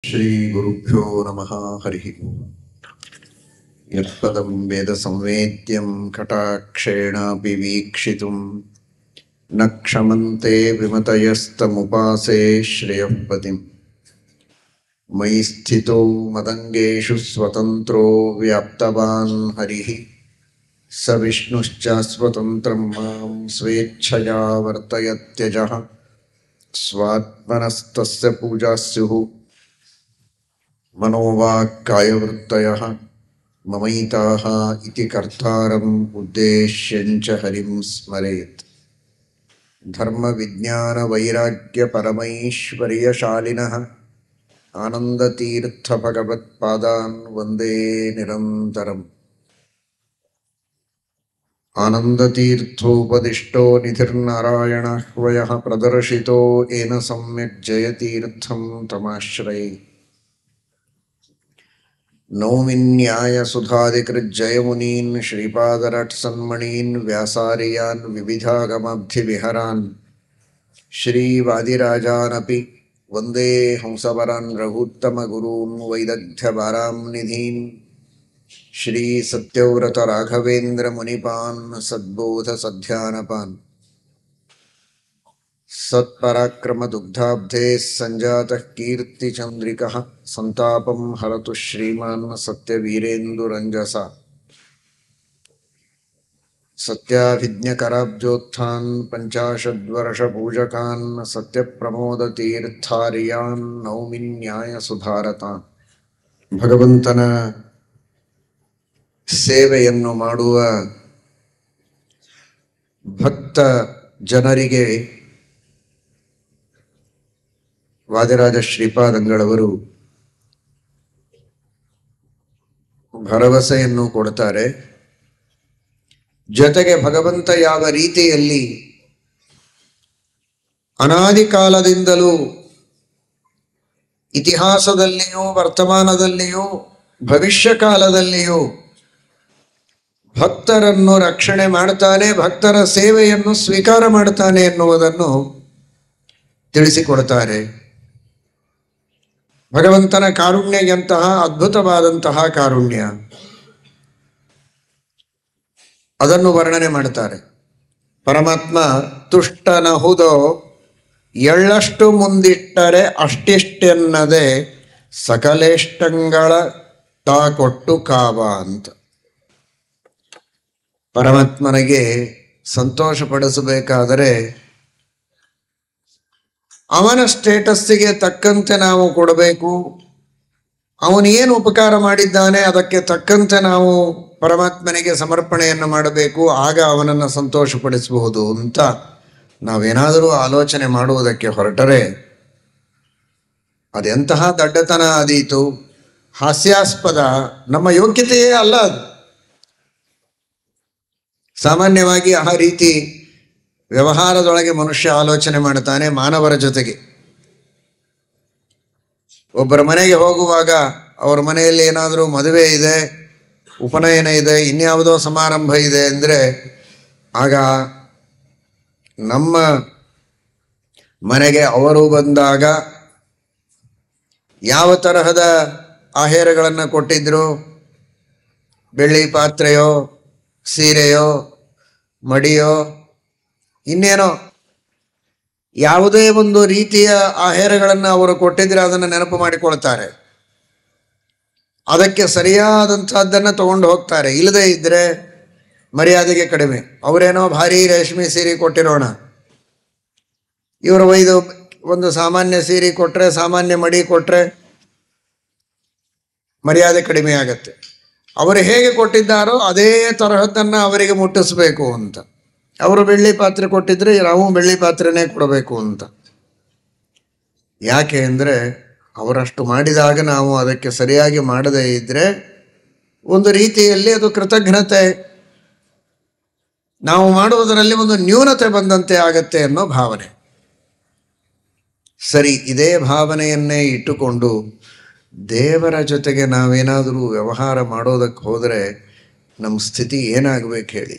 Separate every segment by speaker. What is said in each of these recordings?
Speaker 1: ಶ್ರೀ ಗುರುಭ್ಯೋ ನಮಃ ಹರಿ ಯತ್ಪದಂ ವೇದ ಸಂವೇದ್ಯಂ ಕಟಾಕ್ಷೇಣಾಪಿ ವೀಕ್ಷಿತುಂ ನ ಕ್ಷಮಂತೆ ವಿಮತಯಸ್ತಮುಪಾಸೇ ಶ್ರೇಯಃ ಪತಿಂ ಮಯಿ ಸ್ಥಿತೋ ಮದಂಗೇಷು ಸ್ವತಂತ್ರೋ ವ್ಯಾಪ್ತವಾನ್ ಹರಿಃ ಸ ವಿಷ್ಣುಶ್ಚ ಸ್ವತಂತ್ರಂ ಮಾಂ ಸ್ವೇಚ್ಛಯಾ ವರ್ತಯತ್ಯಜಃ ಸ್ವಾತ್ಮನಸ್ತಸ್ಯ ಪೂಜಾ ಸ್ಯುಃ मनोवाक्कायवृत्तयः ममैताः इति कर्तारम् उद्देश्यञ्च हरिं स्मरेत् धर्मविज्ञानवैराग्यपरमैश्वर्यशालिनः आनन्दतीर्थभगवत्पादान् वन्दे निरन्तरम् आनन्दतीर्थोपदिष्टो निधिर्नारायणः वयः प्रदर्शितो येन सम्यक् जयतीर्थं तमाश्रये नौमिन्यायसुधादिकृज्जयमुनीन् श्रीपादरट्सन्मणीन् व्यासार्यान् विविधागमब्धिविहरान् श्रीवादिराजानपि वन्दे हंसवरान् रघुत्तमगुरून् वैदग्ध्यवारां निधीन् श्रीसत्यव्रतराघवेन्द्रमुनिपान् सद्बोधसध्यानपान् सत्पराक्रमदुग्धाब्धे सञ्जातः कीर्तिचन्द्रिकः सन्तापं हरतु श्रीमान् सत्यवीरेन्दुरञ्जसा सत्याभिज्ञकराब्जोत्थान् पञ्चाशद्वर्षपूजकान् सत्यप्रमोदतीर्थार्यान् नौमि न्यायसुधारतान् ಭಗವಂತನ ಸೇವೆಯನ್ನು ಮಾಡುವ ಭಕ್ತ ಜನರಿಗೆ ವಾದಿರಾಜ ಶ್ರೀಪಾದಂಗಳವರು ಭರವಸೆಯನ್ನು ಕೊಡ್ತಾರೆ. ಜೊತೆಗೆ ಭಗವಂತ ಯಾವ ರೀತಿಯಲ್ಲಿ ಅನಾದಿ ಕಾಲದಿಂದಲೂ ಇತಿಹಾಸದಲ್ಲಿಯೂ ವರ್ತಮಾನದಲ್ಲಿಯೂ ಭವಿಷ್ಯ ಕಾಲದಲ್ಲಿಯೂ ಭಕ್ತರನ್ನು ರಕ್ಷಣೆ ಮಾಡ್ತಾನೆ, ಭಕ್ತರ ಸೇವೆಯನ್ನು ಸ್ವೀಕಾರ ಮಾಡ್ತಾನೆ ಎನ್ನುವುದನ್ನು ತಿಳಿಸಿಕೊಡ್ತಾರೆ. ಭಗವಂತನ ಕಾರುಣ್ಯ ಎಂತಹ ಅದ್ಭುತವಾದಂತಹ ಕಾರುಣ್ಯ, ಅದನ್ನು ವರ್ಣನೆ ಮಾಡ್ತಾರೆ. ಪರಮಾತ್ಮ ತುಷ್ಟನಹುದೋ ಎಳ್ಳಷ್ಟು ಮುಂದಿಟ್ಟರೆ ಅಷ್ಟಿಷ್ಟೆನ್ನದೆ ಸಕಲೇಷ್ಟಂಗಳ ತಾ ಕೊಟ್ಟು ಕಾವ ಅಂತ. ಪರಮಾತ್ಮನಿಗೆ ಸಂತೋಷಪಡಿಸಬೇಕಾದರೆ ಅವನ ಸ್ಟೇಟಸ್ಸಿಗೆ ತಕ್ಕಂತೆ ನಾವು ಕೊಡಬೇಕು. ಅವನು ಏನು ಉಪಕಾರ ಮಾಡಿದ್ದಾನೆ ಅದಕ್ಕೆ ತಕ್ಕಂತೆ ನಾವು ಪರಮಾತ್ಮನಿಗೆ ಸಮರ್ಪಣೆಯನ್ನು ಮಾಡಬೇಕು. ಆಗ ಅವನನ್ನು ಸಂತೋಷಪಡಿಸಬಹುದು ಅಂತ ನಾವೇನಾದರೂ ಆಲೋಚನೆ ಮಾಡುವುದಕ್ಕೆ ಹೊರಟರೆ ಅದೆಂತಹ ದಡ್ಡತನ ಆದೀತು, ಹಾಸ್ಯಾಸ್ಪದ, ನಮ್ಮ ಯೋಗ್ಯತೆಯೇ ಅಲ್ಲ ಅದು. ಸಾಮಾನ್ಯವಾಗಿ ಆ ರೀತಿ ವ್ಯವಹಾರದೊಳಗೆ ಮನುಷ್ಯ ಆಲೋಚನೆ ಮಾಡ್ತಾನೆ. ಮಾನವರ ಜೊತೆಗೆ ಒಬ್ಬರ ಮನೆಗೆ ಹೋಗುವಾಗ ಅವರ ಮನೆಯಲ್ಲಿ ಏನಾದರೂ ಮದುವೆ ಇದೆ, ಉಪನಯನ ಇದೆ, ಇನ್ಯಾವುದೋ ಸಮಾರಂಭ ಇದೆ ಅಂದರೆ ಆಗ ನಮ್ಮ ಮನೆಗೆ ಅವರು ಬಂದಾಗ ಯಾವ ತರಹದ ಆಹಾರಗಳನ್ನು ಕೊಟ್ಟಿದ್ರು, ಬೆಳ್ಳಿ ಪಾತ್ರೆಯೋ, ಸೀರೆಯೋ, ಮಡಿಯೋ, ಇನ್ನೇನೋ ಯಾವುದೇ ಒಂದು ರೀತಿಯ ಆಹಾರಗಳನ್ನು ಅವರು ಕೊಟ್ಟಿದ್ರೆ ಅದನ್ನು ನೆನಪು ಮಾಡಿಕೊಳ್ತಾರೆ. ಅದಕ್ಕೆ ಸರಿಯಾದಂಥದ್ದನ್ನು ತಗೊಂಡು ಹೋಗ್ತಾರೆ. ಇಲ್ಲದೇ ಇದ್ದರೆ ಮರ್ಯಾದೆಗೆ ಕಡಿಮೆ. ಅವರೇನೋ ಭಾರೀ ರೇಷ್ಮೆ ಸೀರೆ ಕೊಟ್ಟಿರೋಣ, ಇವರು ಒಯ್ದು ಒಂದು ಸಾಮಾನ್ಯ ಸೀರೆ ಕೊಟ್ಟರೆ, ಸಾಮಾನ್ಯ ಮಡಿ ಕೊಟ್ಟರೆ ಮರ್ಯಾದೆ ಕಡಿಮೆ ಆಗತ್ತೆ. ಅವರು ಹೇಗೆ ಕೊಟ್ಟಿದ್ದಾರೋ ಅದೇ ತರಹದ್ದನ್ನು ಅವರಿಗೆ ಮುಟ್ಟಿಸ್ಬೇಕು ಅಂತ. ಅವರು ಬೆಳ್ಳಿ ಪಾತ್ರೆ ಕೊಟ್ಟಿದ್ರೆ ನಾವು ಬೆಳ್ಳಿ ಪಾತ್ರೆನೇ ಕೊಡಬೇಕು ಅಂತ. ಯಾಕೆ ಅಂದರೆ ಅವರಷ್ಟು ಮಾಡಿದಾಗ ನಾವು ಅದಕ್ಕೆ ಸರಿಯಾಗಿ ಮಾಡದೇ ಇದ್ದರೆ ಒಂದು ರೀತಿಯಲ್ಲಿ ಅದು ಕೃತಜ್ಞತೆ, ನಾವು ಮಾಡುವುದರಲ್ಲಿ ಒಂದು ನ್ಯೂನತೆ ಬಂದಂತೆ ಆಗತ್ತೆ ಅನ್ನೋ ಭಾವನೆ. ಸರಿ, ಇದೇ ಭಾವನೆಯನ್ನೇ ಇಟ್ಟುಕೊಂಡು ದೇವರ ಜೊತೆಗೆ ನಾವೇನಾದರೂ ವ್ಯವಹಾರ ಮಾಡೋದಕ್ಕೆ ಹೋದರೆ ನಮ್ಮ ಸ್ಥಿತಿ ಏನಾಗಬೇಕು ಹೇಳಿ?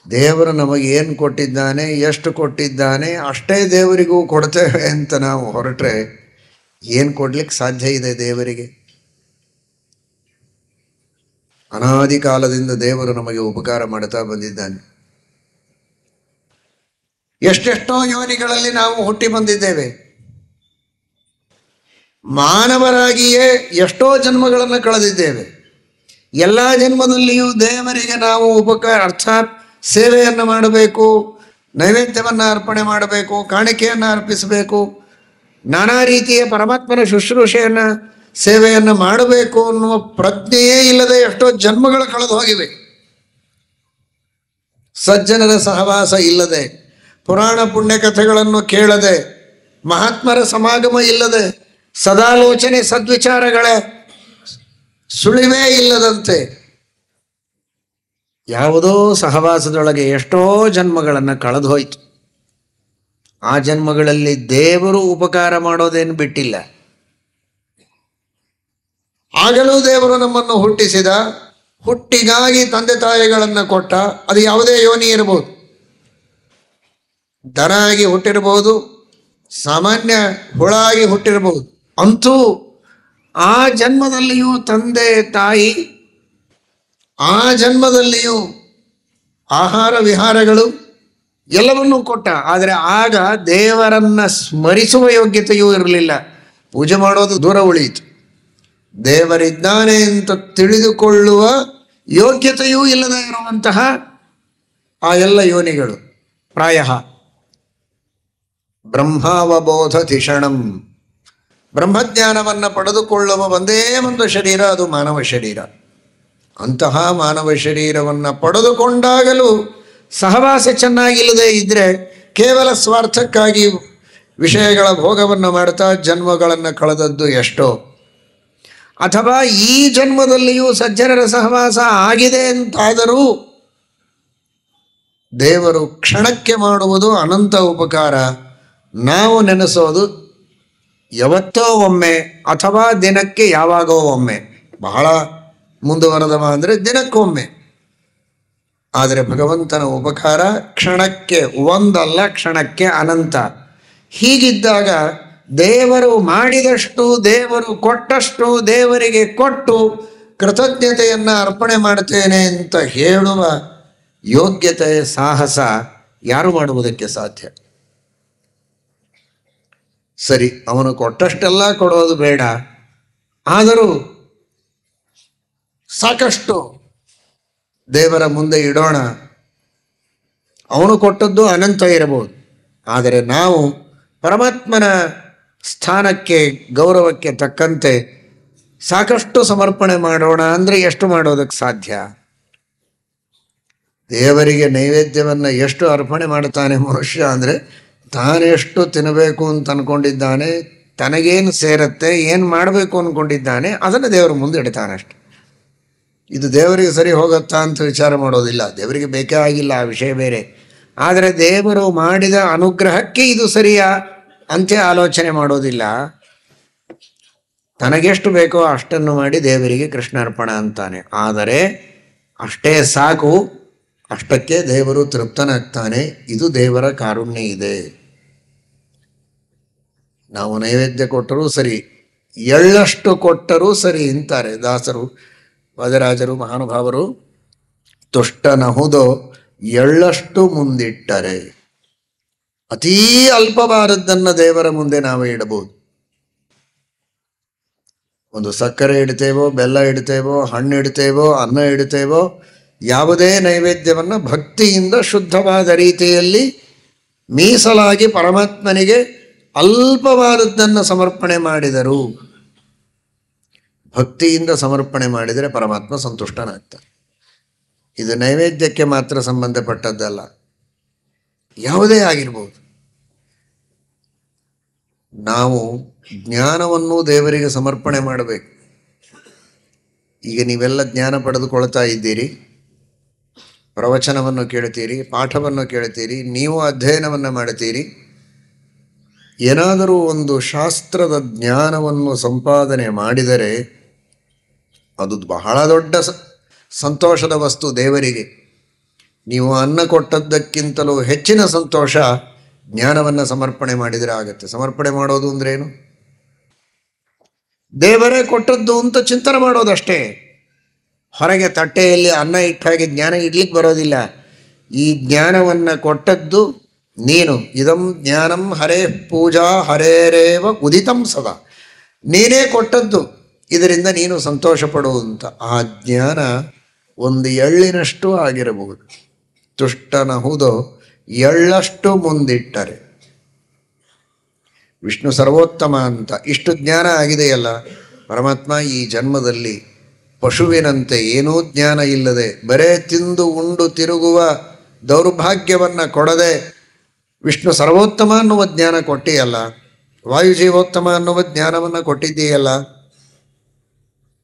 Speaker 1: ದೇವರು ನಮಗೆ ಏನು ಕೊಟ್ಟಿದ್ದಾನೆ, ಎಷ್ಟು ಕೊಟ್ಟಿದ್ದಾನೆ ಅಷ್ಟೇ ದೇವರಿಗೂ ಕೊಡ್ತೇವೆ ಅಂತ ನಾವು ಹೊರಟ್ರೆ ಏನು ಕೊಡ್ಲಿಕ್ಕೆ ಸಾಧ್ಯ ಇದೆ ದೇವರಿಗೆ? ಅನಾದಿ ಕಾಲದಿಂದ ದೇವರು ನಮಗೆ ಉಪಕಾರ ಮಾಡ್ತಾ ಬಂದಿದ್ದಾನೆ. ಎಷ್ಟೆಷ್ಟೋ ಯೋನಿಗಳಲ್ಲಿ ನಾವು ಹುಟ್ಟಿ ಬಂದಿದ್ದೇವೆ. ಮಾನವರಾಗಿಯೇ ಎಷ್ಟೋ ಜನ್ಮಗಳನ್ನು ಕಳೆದಿದ್ದೇವೆ. ಎಲ್ಲ ಜನ್ಮದಲ್ಲಿಯೂ ದೇವರಿಗೆ ನಾವು ಅರ್ಥಾತ್ ಸೇವೆಯನ್ನು ಮಾಡಬೇಕು, ನೈವೇದ್ಯವನ್ನು ಅರ್ಪಣೆ ಮಾಡಬೇಕು, ಕಾಣಿಕೆಯನ್ನು ಅರ್ಪಿಸಬೇಕು, ನಾನಾ ರೀತಿಯ ಪರಮಾತ್ಮನ ಶುಶ್ರೂಷೆಯನ್ನು ಸೇವೆಯನ್ನು ಮಾಡಬೇಕು ಅನ್ನುವ ಪ್ರಜ್ಞೆಯೇ ಇಲ್ಲದೆ ಎಷ್ಟೋ ಜನ್ಮಗಳು ಕಳೆದು ಹೋಗಿವೆ. ಸಜ್ಜನರ ಸಹವಾಸ ಇಲ್ಲದೆ, ಪುರಾಣ ಪುಣ್ಯಕಥೆಗಳನ್ನು ಕೇಳದೆ, ಮಹಾತ್ಮರ ಸಮಾಗಮ ಇಲ್ಲದೆ, ಸದಾಲೋಚನೆ ಸದ್ವಿಚಾರಗಳ ಸುಳಿವೇ ಇಲ್ಲದಂತೆ ಯಾವುದೋ ಸಹವಾಸದೊಳಗೆ ಎಷ್ಟೋ ಜನ್ಮಗಳನ್ನು ಕಳೆದು ಹೋಯಿತು. ಆ ಜನ್ಮಗಳಲ್ಲಿ ದೇವರು ಉಪಕಾರ ಮಾಡೋದೇನು ಬಿಟ್ಟಿಲ್ಲ. ಆಗಲೂ ದೇವರು ನಮ್ಮನ್ನು ಹುಟ್ಟಿಸಿದ, ಹುಟ್ಟಿಗಾಗಿ ತಂದೆ ತಾಯಿಗಳನ್ನು ಕೊಟ್ಟ. ಅದು ಯಾವುದೇ ಯೋನಿ ಇರಬಹುದು. ದನ ಆಗಿ ಹುಟ್ಟಿರಬಹುದು, ಸಾಮಾನ್ಯ ಹುಳ ಆಗಿ ಹುಟ್ಟಿರಬಹುದು. ಅಂತೂ ಆ ಜನ್ಮದಲ್ಲಿಯೂ ತಂದೆ ತಾಯಿ, ಆ ಜನ್ಮದಲ್ಲಿಯೂ ಆಹಾರ ವಿಹಾರಗಳು ಎಲ್ಲವನ್ನೂ ಕೊಟ್ಟ. ಆದರೆ ಆಗ ದೇವರನ್ನ ಸ್ಮರಿಸುವ ಯೋಗ್ಯತೆಯೂ ಇರಲಿಲ್ಲ. ಪೂಜೆ ಮಾಡೋದು ದೂರ ಉಳಿಯಿತು. ದೇವರಿದ್ದಾನೆ ಅಂತ ತಿಳಿದುಕೊಳ್ಳುವ ಯೋಗ್ಯತೆಯೂ ಇಲ್ಲದೆ ಇರುವಂತಹ ಆ ಎಲ್ಲ ಯೋನಿಗಳು ಪ್ರಾಯ ಬ್ರಹ್ಮಾವಬೋಧ ತಿಷಣಂ, ಬ್ರಹ್ಮಜ್ಞಾನವನ್ನು ಪಡೆದುಕೊಳ್ಳುವ ಒಂದೇ ಒಂದು ಶರೀರ, ಅದು ಮಾನವ ಶರೀರ. ಅಂತಹ ಮಾನವ ಶರೀರವನ್ನು ಪಡೆದುಕೊಂಡಾಗಲೂ ಸಹವಾಸ ಚೆನ್ನಾಗಿಲ್ಲದೆ ಇದ್ದರೆ ಕೇವಲ ಸ್ವಾರ್ಥಕ್ಕಾಗಿ ವಿಷಯಗಳ ಭೋಗವನ್ನು ಮಾಡ್ತಾ ಜನ್ಮಗಳನ್ನು ಕಳೆದದ್ದು ಎಷ್ಟೋ. ಅಥವಾ ಈ ಜನ್ಮದಲ್ಲಿಯೂ ಸಜ್ಜನರ ಸಹವಾಸ ಆಗಿದೆ ಅಂತಾದರೂ ದೇವರು ಕ್ಷಣಕ್ಕೆ ಮಾಡುವುದು ಅನಂತ ಉಪಕಾರ. ನಾವು ನೆನೆಸೋದು ಯಾವತ್ತೋ ಒಮ್ಮೆ ಅಥವಾ ದಿನಕ್ಕೆ ಯಾವಾಗೋ ಒಮ್ಮೆ, ಬಹಳ ಮುಂದುವರೆದವ ಅಂದರೆ ದಿನಕ್ಕೊಮ್ಮೆ. ಆದರೆ ಭಗವಂತನ ಉಪಕಾರ ಕ್ಷಣಕ್ಕೆ ಒಂದಲ್ಲ, ಕ್ಷಣಕ್ಕೆ ಅನಂತ. ಹೀಗಿದ್ದಾಗ ದೇವರು ಮಾಡಿದಷ್ಟು, ದೇವರು ಕೊಟ್ಟಷ್ಟು ದೇವರಿಗೆ ಕೊಟ್ಟು ಕೃತಜ್ಞತೆಯನ್ನು ಅರ್ಪಣೆ ಮಾಡ್ತೇನೆ ಅಂತ ಹೇಳುವ ಯೋಗ್ಯತೆ, ಸಾಹಸ ಯಾರು ಮಾಡುವುದಕ್ಕೆ ಸಾಧ್ಯ? ಸರಿ, ಅವನು ಕೊಟ್ಟಷ್ಟೆಲ್ಲ ಕೊಡೋದು ಬೇಡ, ಆದರೂ ಸಾಕಷ್ಟು ದೇವರ ಮುಂದೆ ಇಡೋಣ. ಅವನು ಕೊಟ್ಟದ್ದು ಅನಂತ ಇರಬಹುದು, ಆದರೆ ನಾವು ಪರಮಾತ್ಮನ ಸ್ಥಾನಕ್ಕೆ, ಗೌರವಕ್ಕೆ ತಕ್ಕಂತೆ ಸಾಕಷ್ಟು ಸಮರ್ಪಣೆ ಮಾಡೋಣ. ಅಂದರೆ ಎಷ್ಟು ಮಾಡೋದಕ್ಕೆ ಸಾಧ್ಯ? ದೇವರಿಗೆ ನೈವೇದ್ಯವನ್ನು ಎಷ್ಟು ಅರ್ಪಣೆ ಮಾಡ್ತಾನೆ ಮನುಷ್ಯ ಅಂದರೆ, ತಾನೆಷ್ಟು ತಿನ್ನಬೇಕು ಅಂತ ಅಂದ್ಕೊಂಡಿದ್ದಾನೆ, ತನಗೇನು ಸೇರತ್ತೆ, ಏನು ಮಾಡಬೇಕು ಅಂದ್ಕೊಂಡಿದ್ದಾನೆ ಅದನ್ನು ದೇವರ ಮುಂದೆ ಇಡ್ತಾನೆ ಅಷ್ಟೆ. ಇದು ದೇವರಿಗೆ ಸರಿ ಹೋಗುತ್ತಾ ಅಂತ ವಿಚಾರ ಮಾಡೋದಿಲ್ಲ. ದೇವರಿಗೆ ಬೇಕೇ ಆಗಿಲ್ಲ, ಆ ವಿಷಯ ಬೇರೆ. ಆದರೆ ದೇವರು ಮಾಡಿದ ಅನುಗ್ರಹಕ್ಕೆ ಇದು ಸರಿಯಾ ಅಂತ ಆಲೋಚನೆ ಮಾಡೋದಿಲ್ಲ. ತನಗೆಷ್ಟು ಬೇಕೋ ಅಷ್ಟನ್ನು ಮಾಡಿ ದೇವರಿಗೆ ಕೃಷ್ಣಾರ್ಪಣ ಅಂತಾನೆ. ಆದರೆ ಅಷ್ಟೇ ಸಾಕು, ಅಷ್ಟಕ್ಕೆ ದೇವರು ತೃಪ್ತನಾಗ್ತಾನೆ. ಇದು ದೇವರ ಕಾರುಣ್ಯ ಇದೆ. ನಾವು ನೈವೇದ್ಯ ಕೊಟ್ಟರೂ ಸರಿ, ಎಳ್ಳಷ್ಟು ಕೊಟ್ಟರೂ ಸರಿ ಅಂತಾರೆ ದಾಸರು, ವಾದರಾಜರು, ಮಹಾನುಭಾವರು. ತುಷ್ಟನಹುದೋ ಎಳ್ಳಷ್ಟು ಮುಂದಿಟ್ಟರೆ. ಅತೀ ಅಲ್ಪವಾದದ್ದನ್ನು ದೇವರ ಮುಂದೆ ನಾವು ಇಡಬಹುದು. ಒಂದು ಸಕ್ಕರೆ ಇಡ್ತೇವೋ, ಬೆಲ್ಲ ಇಡ್ತೇವೋ, ಹಣ್ಣು ಇಡ್ತೇವೋ, ಅನ್ನ ಇಡ್ತೇವೋ, ಯಾವುದೇ ನೈವೇದ್ಯವನ್ನು ಭಕ್ತಿಯಿಂದ ಶುದ್ಧವಾದ ರೀತಿಯಲ್ಲಿ ಮೀಸಲಾಗಿ ಪರಮಾತ್ಮನಿಗೆ ಅಲ್ಪವಾದದ್ದನ್ನು ಸಮರ್ಪಣೆ ಮಾಡಿದರು. ಭಕ್ತಿಯಿಂದ ಸಮರ್ಪಣೆ ಮಾಡಿದರೆ ಪರಮಾತ್ಮ ಸಂತುಷ್ಟನಾಗ್ತಾನೆ. ಇದು ನೈವೇದ್ಯಕ್ಕೆ ಮಾತ್ರ ಸಂಬಂಧಪಟ್ಟದ್ದಲ್ಲ, ಯಾವುದೇ ಆಗಿರ್ಬೋದು. ನಾವು ಜ್ಞಾನವನ್ನು ದೇವರಿಗೆ ಸಮರ್ಪಣೆ ಮಾಡಬೇಕು. ಈಗ ನೀವೆಲ್ಲ ಜ್ಞಾನ ಪಡೆದುಕೊಳ್ತಾ ಇದ್ದೀರಿ, ಪ್ರವಚನವನ್ನು ಕೇಳ್ತೀರಿ, ಪಾಠವನ್ನು ಕೇಳ್ತೀರಿ, ನೀವು ಅಧ್ಯಯನವನ್ನು ಮಾಡ್ತೀರಿ. ಏನಾದರೂ ಒಂದು ಶಾಸ್ತ್ರದ ಜ್ಞಾನವನ್ನು ಸಂಪಾದನೆ ಮಾಡಿದರೆ ಅದು ಬಹಳ ದೊಡ್ಡ ಸಂತೋಷದ ವಸ್ತು ದೇವರಿಗೆ. ನೀವು ಅನ್ನ ಕೊಟ್ಟದ್ದಕ್ಕಿಂತಲೂ ಹೆಚ್ಚಿನ ಸಂತೋಷ ಜ್ಞಾನವನ್ನು ಸಮರ್ಪಣೆ ಮಾಡಿದರೆ ಆಗುತ್ತೆ. ಸಮರ್ಪಣೆ ಮಾಡೋದು ಅಂದ್ರೇನು? ದೇವರೇ ಕೊಟ್ಟದ್ದು ಅಂತ ಚಿಂತನೆ ಮಾಡೋದಷ್ಟೇ. ಹೊರಗೆ ತಟ್ಟೆಯಲ್ಲಿ ಅನ್ನ ಇಟ್ಟ ಹಾಗೆ ಜ್ಞಾನ ಇಡ್ಲಿಕ್ಕೆ ಬರೋದಿಲ್ಲ. ಈ ಜ್ಞಾನವನ್ನು ಕೊಟ್ಟದ್ದು ನೀನು. ಇದಂ ಜ್ಞಾನಂ ಹರೇ ಪೂಜಾ ಹರೇರೇವ ಉದಿತಂ ಸದಾ. ನೀನೇ ಕೊಟ್ಟದ್ದು, ಇದರಿಂದ ನೀನು ಸಂತೋಷ ಪಡುವಂತ. ಆ ಜ್ಞಾನ ಒಂದು ಎಳ್ಳಿನಷ್ಟು ಆಗಿರಬಹುದು. ತುಷ್ಟನಹುದೋ ಎಳ್ಳಷ್ಟು ಮುಂದಿಟ್ಟರೆ. ವಿಷ್ಣು ಸರ್ವೋತ್ತಮ ಅಂತ ಇಷ್ಟು ಜ್ಞಾನ ಆಗಿದೆಯಲ್ಲ. ಪರಮಾತ್ಮ ಈ ಜನ್ಮದಲ್ಲಿ ಪಶುವಿನಂತೆ ಏನೂ ಜ್ಞಾನ ಇಲ್ಲದೆ ಬರೇ ತಿಂದು ಉಂಡು ತಿರುಗುವ ದೌರ್ಭಾಗ್ಯವನ್ನು ಕೊಡದೆ ವಿಷ್ಣು ಸರ್ವೋತ್ತಮ ಅನ್ನುವ ಜ್ಞಾನ ಕೊಟ್ಟಿಯಲ್ಲ, ವಾಯುಜೀವೋತ್ತಮ ಅನ್ನುವ ಜ್ಞಾನವನ್ನು ಕೊಟ್ಟಿದ್ದೀಯಲ್ಲ,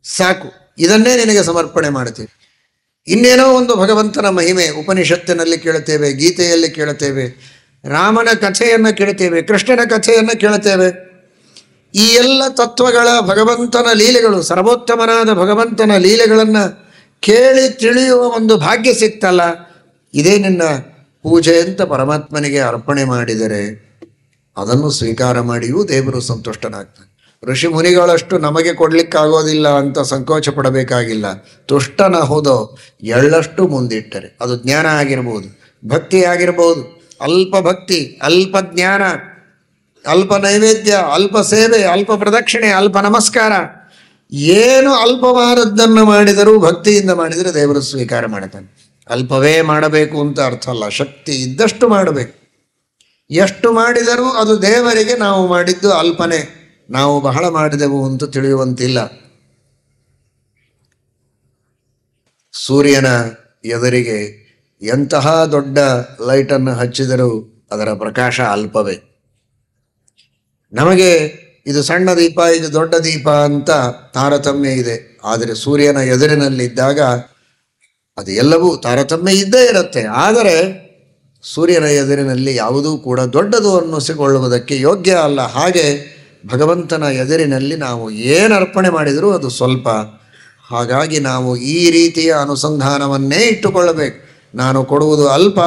Speaker 1: ಸಾಕು. ಇದನ್ನೇ ನಿನಗೆ ಸಮರ್ಪಣೆ ಮಾಡ್ತೀವಿ. ಇನ್ನೇನೋ ಒಂದು ಭಗವಂತನ ಮಹಿಮೆ ಉಪನಿಷತ್ತಿನಲ್ಲಿ ಕೇಳುತ್ತೇವೆ, ಗೀತೆಯಲ್ಲಿ ಕೇಳುತ್ತೇವೆ, ರಾಮನ ಕಥೆಯನ್ನು ಕೇಳುತ್ತೇವೆ, ಕೃಷ್ಣನ ಕಥೆಯನ್ನು ಕೇಳುತ್ತೇವೆ. ಈ ಎಲ್ಲ ತತ್ವಗಳ ಭಗವಂತನ ಲೀಲೆಗಳು, ಸರ್ವೋತ್ತಮನಾದ ಭಗವಂತನ ಲೀಲೆಗಳನ್ನು ಕೇಳಿ ತಿಳಿಯುವ ಒಂದು ಭಾಗ್ಯ ಸಿಕ್ತಲ್ಲ, ಇದೇ ನಿನ್ನ ಪೂಜೆ ಅಂತ ಪರಮಾತ್ಮನಿಗೆ ಅರ್ಪಣೆ ಮಾಡಿದರೆ ಅದನ್ನು ಸ್ವೀಕಾರ ಮಾಡಿಯೂ ದೇವರು ಸಂತುಷ್ಟನಾಗ್ತಾನೆ. ಋಷಿ ಮುನಿಗಳಷ್ಟು ನಮಗೆ ಕೊಡ್ಲಿಕ್ಕಾಗೋದಿಲ್ಲ ಅಂತ ಸಂಕೋಚ ಪಡಬೇಕಾಗಿಲ್ಲ. ತುಷ್ಟನಹುದೋ ಎಳ್ಳಷ್ಟು ಮುಂದಿಟ್ಟರೆ. ಅದು ಜ್ಞಾನ ಆಗಿರ್ಬೋದು, ಭಕ್ತಿ ಆಗಿರ್ಬೋದು. ಅಲ್ಪ ಭಕ್ತಿ, ಅಲ್ಪ ಜ್ಞಾನ, ಅಲ್ಪ ನೈವೇದ್ಯ, ಅಲ್ಪ ಸೇವೆ, ಅಲ್ಪ ಪ್ರದಕ್ಷಿಣೆ, ಅಲ್ಪ ನಮಸ್ಕಾರ, ಏನು ಅಲ್ಪವಾದದ್ದನ್ನು ಮಾಡಿದರೂ ಭಕ್ತಿಯಿಂದ ಮಾಡಿದರೆ ದೇವರು ಸ್ವೀಕಾರ ಮಾಡ್ತಾನೆ. ಅಲ್ಪವೇ ಮಾಡಬೇಕು ಅಂತ ಅರ್ಥ ಅಲ್ಲ, ಶಕ್ತಿ ಇದ್ದಷ್ಟು ಮಾಡಬೇಕು. ಎಷ್ಟು ಮಾಡಿದರೂ ಅದು ದೇವರಿಗೆ ನಾವು ಮಾಡಿದ್ದು ಅಲ್ಪನೇ, ನಾವು ಬಹಳ ಮಾಡಿದೆವು ಅಂತ ತಿಳಿಯುವಂತಿಲ್ಲ. ಸೂರ್ಯನ ಎದುರಿಗೆ ಎಂತಹ ದೊಡ್ಡ ಲೈಟನ್ನು ಹಚ್ಚಿದರೂ ಅದರ ಪ್ರಕಾಶ ಅಲ್ಪವೇ. ನಮಗೆ ಇದು ಸಣ್ಣ ದೀಪ, ಇದು ದೊಡ್ಡ ದೀಪ ಅಂತ ತಾರತಮ್ಯ ಇದೆ. ಆದರೆ ಸೂರ್ಯನ ಎದುರಿನಲ್ಲಿದ್ದಾಗ ಅದು ಎಲ್ಲವೂ ತಾರತಮ್ಯ ಇದ್ದೇ ಇರುತ್ತೆ. ಆದರೆ ಸೂರ್ಯನ ಎದುರಿನಲ್ಲಿ ಯಾವುದೂ ಕೂಡ ದೊಡ್ಡದು ಅನ್ನಿಸಿಕೊಳ್ಳುವುದಕ್ಕೆ ಯೋಗ್ಯ ಅಲ್ಲ. ಹಾಗೆ ಭಗವಂತನ ಎದುರಿನಲ್ಲಿ ನಾವು ಏನು ಅರ್ಪಣೆ ಮಾಡಿದರೂ ಅದು ಸ್ವಲ್ಪ. ಹಾಗಾಗಿ ನಾವು ಈ ರೀತಿಯ ಅನುಸಂಧಾನವನ್ನೇ ಇಟ್ಟುಕೊಳ್ಳಬೇಕು. ನಾನು ಕೊಡುವುದು ಅಲ್ಪ,